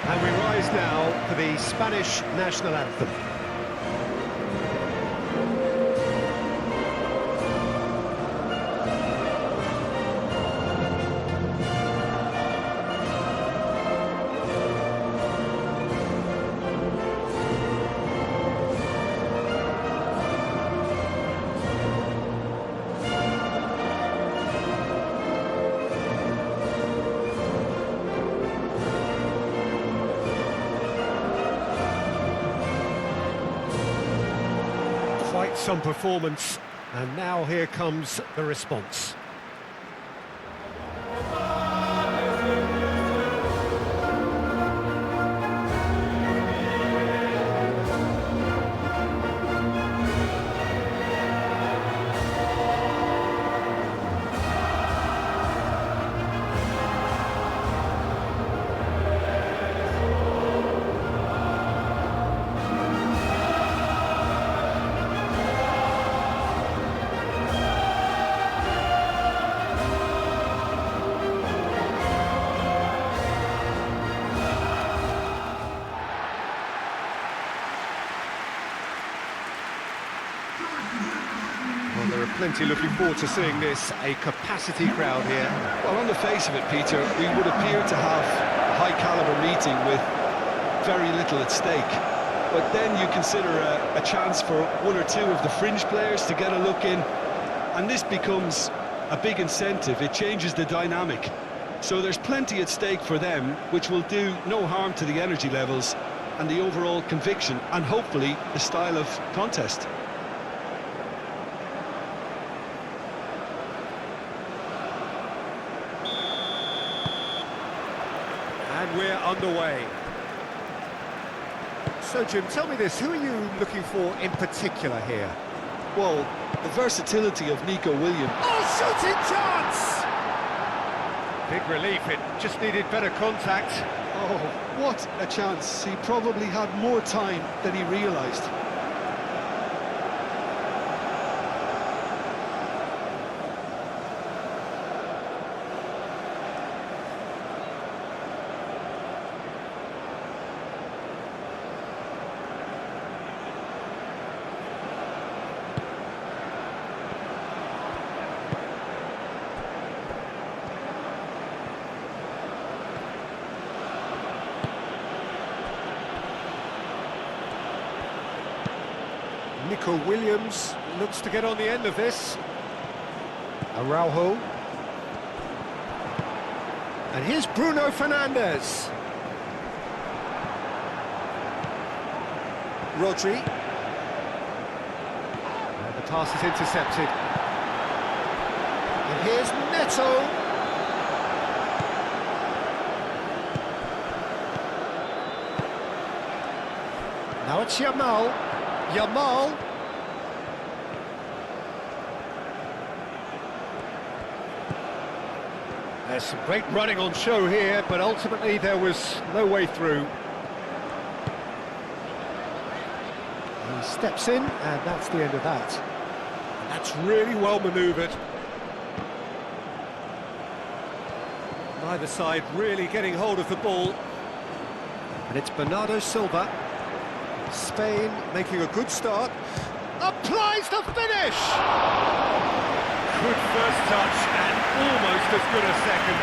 And we rise now for the Spanish national anthem. Quite some performance, and now here comes the response. Well, there are plenty looking forward to seeing this, a capacity crowd here. Well, on the face of it, Peter, we would appear to have a high-caliber meeting with very little at stake. But then you consider a chance for one or two of the fringe players to get a look in, and this becomes a big incentive. It changes the dynamic. So there's plenty at stake for them, which will do no harm to the energy levels and the overall conviction, and hopefully the style of contest. And we're underway. So, Jim, tell me this, who are you looking for in particular here? Well, the versatility of Nico Williams. Oh, shooting chance! Big relief, it just needed better contact. Oh, what a chance. He probably had more time than he realised. Nico Williams looks to get on the end of this. Araujo. And here's Bruno Fernandes. Rodri. And the pass is intercepted. And here's Neto. Now it's Yamal. Yamal. There's some great running on show here, but ultimately there was no way through. He steps in, and that's the end of that. And that's really well manoeuvred. Neither side really getting hold of the ball. And it's Bernardo Silva. Spain making a good start. Applies the finish! Good first touch and almost as good a second.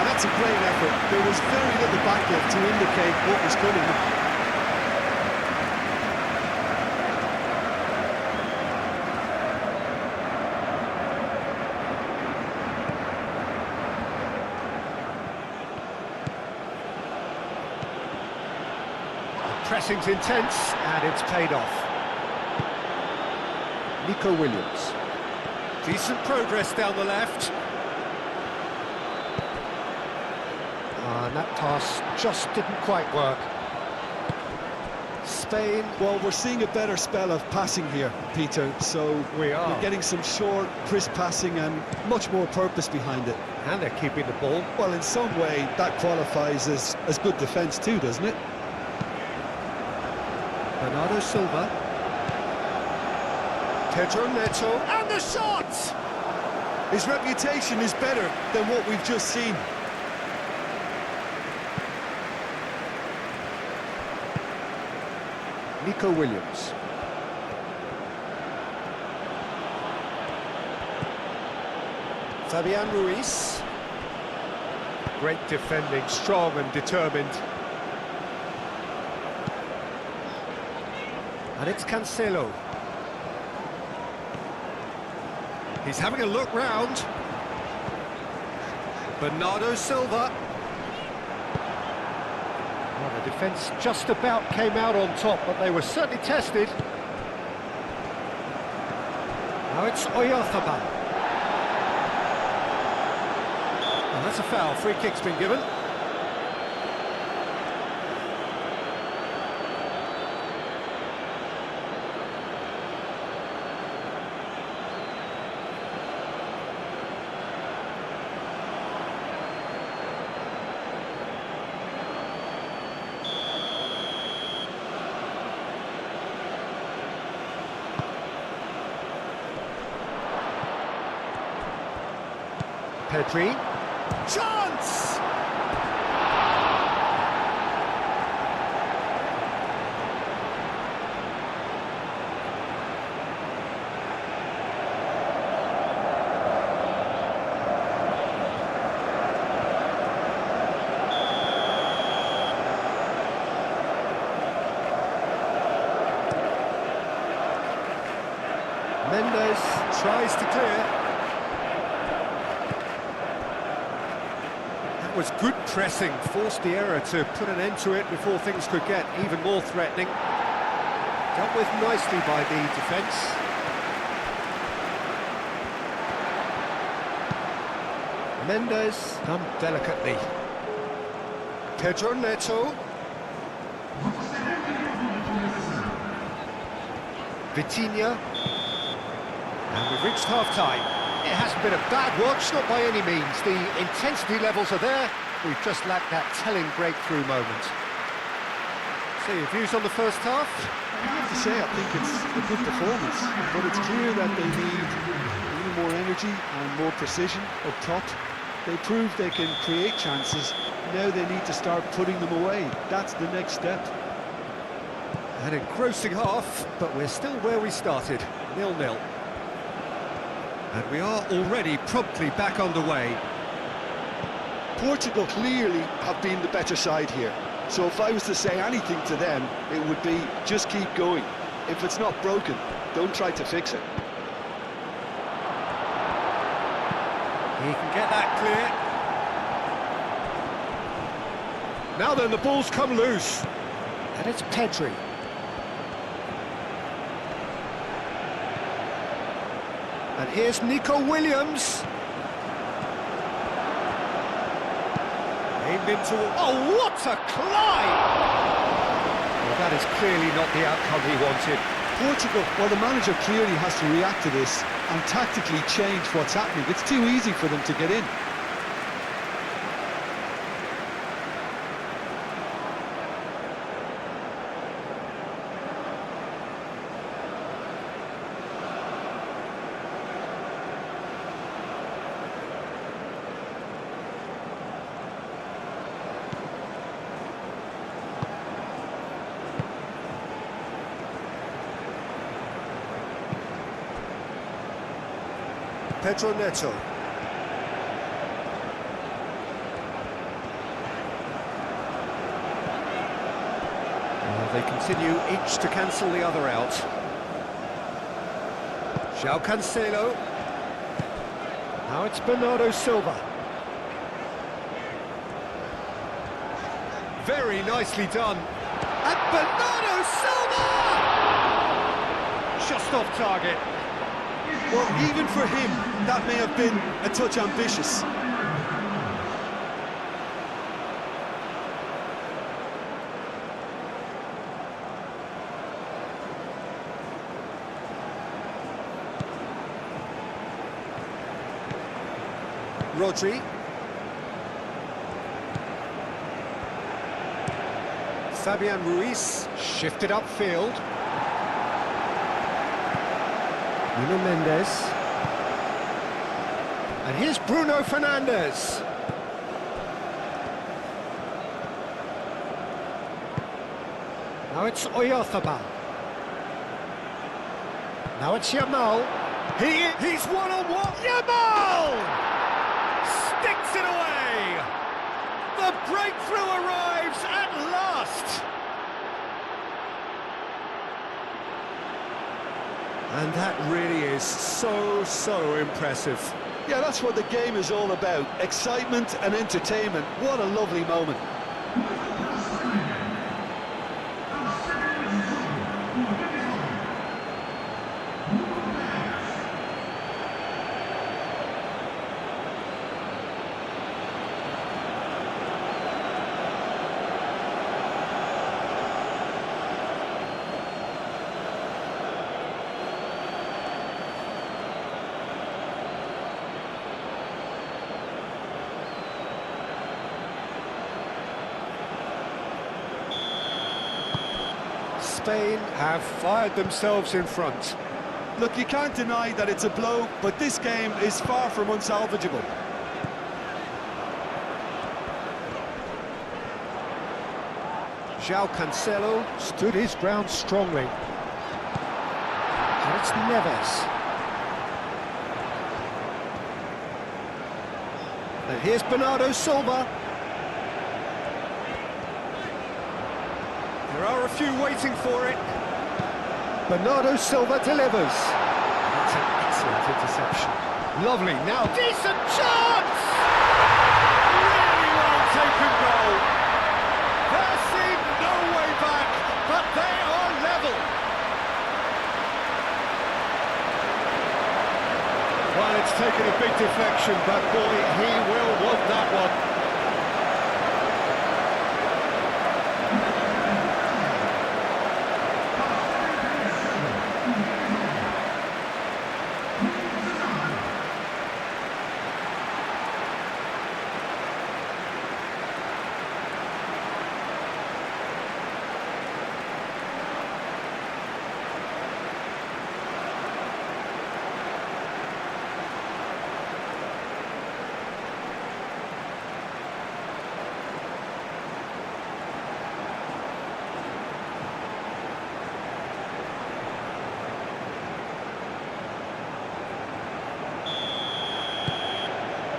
That's a great effort. There was very little backup to indicate what was coming. Pressing's intense, and it's paid off. Nico Williams. Decent progress down the left. And that pass just didn't quite work. Spain. Well, we're seeing a better spell of passing here, Peter, so we're getting some short, crisp passing and much more purpose behind it. And they're keeping the ball. Well, in some way, that qualifies as good defence too, doesn't it? Bernardo Silva. Pedro Neto. And the shot! His reputation is better than what we've just seen. Nico Williams. Fabian Ruiz. Great defending, strong and determined. And it's Cancelo. He's having a look round. Bernardo Silva. Well, the defence just about came out on top, but they were certainly tested. Now it's Oyarzabal. And that's a foul. Free kick's been given. Pedri. Chance! Mendes tries to clear. Was good pressing, forced the error to put an end to it before things could get even more threatening. Dealt with nicely by the defence. Mendes done delicately. Pedro Neto. Vitinha. And we've reached half-time. It hasn't been a bad watch, not by any means. The intensity levels are there. We've just lacked that telling breakthrough moment. So your views on the first half? I have to say, I think it's a good performance, but it's clear that they need a little more energy and more precision up top. They proved they can create chances. Now they need to start putting them away. That's the next step. An engrossing half, but we're still where we started, 0-0. And we are already promptly back underway. Portugal clearly have been the better side here. So if I was to say anything to them, it would be just keep going. If it's not broken, don't try to fix it. He can get that clear. Now then, the ball's come loose. And it's Pedri. And here's Nico Williams. Aimed into... Oh, what a climb! Well, that is clearly not the outcome he wanted. Portugal, well, the manager clearly has to react to this and tactically change what's happening. It's too easy for them to get in. Pedro Neto. They continue each to cancel the other out. João Cancelo. Now it's Bernardo Silva. Very nicely done. And Bernardo Silva! Just off target. Well, even for him, that may have been a touch ambitious. Rodri. Fabian Ruiz shifted upfield. Nuno Mendes. And here's Bruno Fernandes. Now it's Oyarzabal. Now it's Yamal. He's one-on-one. Yamal! Sticks it away! The breakthrough arrives at last! And that really is so impressive. Yeah, that's what the game is all about. Excitement and entertainment. What a lovely moment. Spain have fired themselves in front. Look, you can't deny that it's a blow, but this game is far from unsalvageable. João Cancelo stood his ground strongly. And it's Neves. And here's Bernardo Silva. There are a few waiting for it. Bernardo Silva delivers. That's an excellent interception. Lovely, now decent chance! Really well taken goal. There seemed no way back, but they are level. Well, it's taken a big deflection, but boy, he will want that one.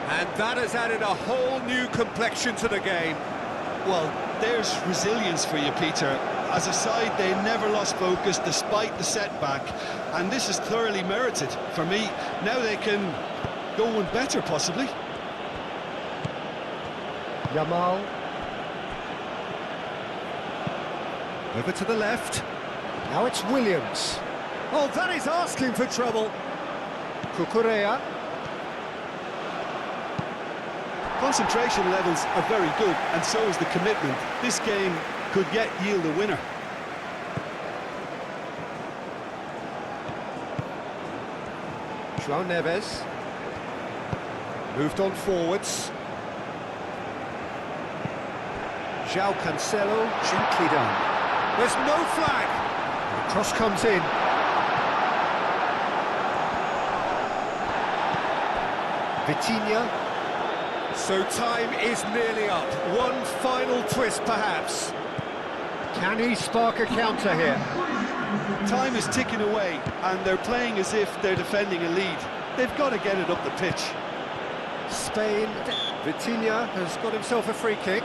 And that has added a whole new complexion to the game. Well, there's resilience for you, Peter. As a side, they never lost focus despite the setback, and this is thoroughly merited for me. Now they can go one better, possibly. Yamal. Over to the left. Now it's Williams. Oh, that is asking for trouble. Cucurella. Concentration levels are very good, and so is the commitment. This game could yet yield a winner. João Neves. Moved on forwards. João Cancelo, gently done. There's no flag. The cross comes in. Vitinha. So time is nearly up. One final twist, perhaps. Can he spark a counter here? Time is ticking away, and they're playing as if they're defending a lead. They've got to get it up the pitch. Spain, Vitinha has got himself a free kick.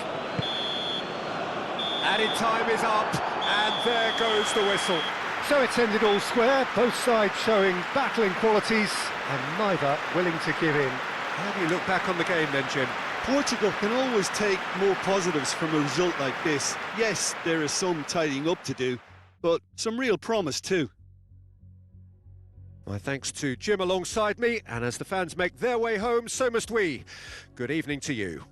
Added time is up, and there goes the whistle. So it's ended all square, both sides showing battling qualities, and neither willing to give in. How do you look back on the game then, Jim? Portugal can always take more positives from a result like this. Yes, there is some tidying up to do, but some real promise too. My thanks to Jim alongside me, and as the fans make their way home, so must we. Good evening to you.